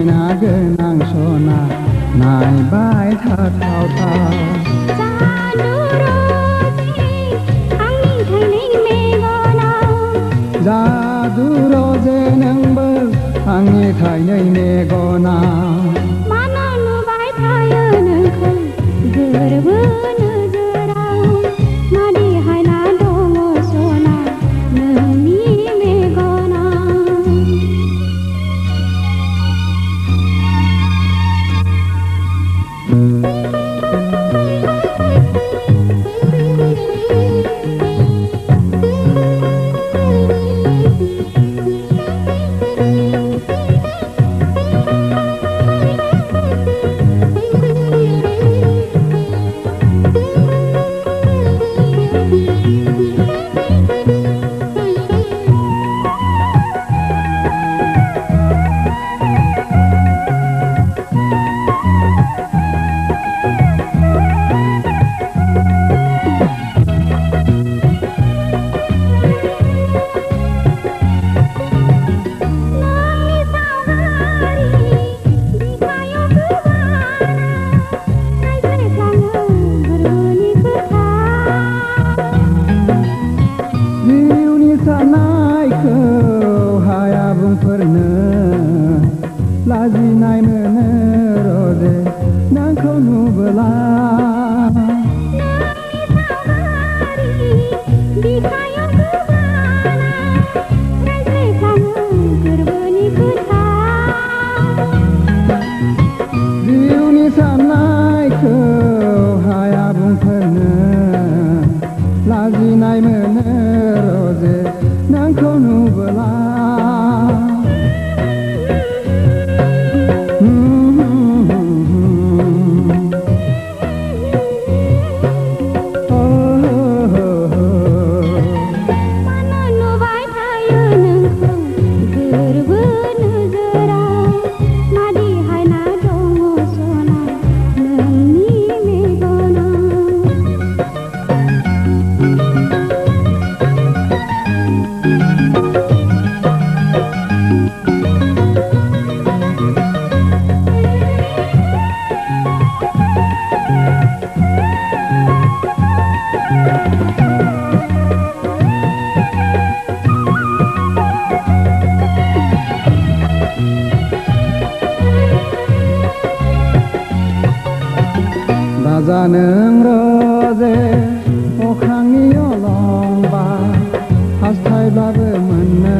समायना गोनां सना नायबाय थाथावथाव जादु रजे नोंबो आंनि थाइनै मेगनाव मानो नुबाय थायो नोंखौ गोरबो नोजोराव मादि हायना दङ सना नोंनि मेगनाव लाजिनाय मोनो रजे नोंखौ नुबोला जिउनि साननायखौ हाया बुंफोरनो लाजिनाय मोनो रजे नोंखौ नुबोला राजा नों रजे अख्रांनि अलंबार हास्थायब्लाबो मोननो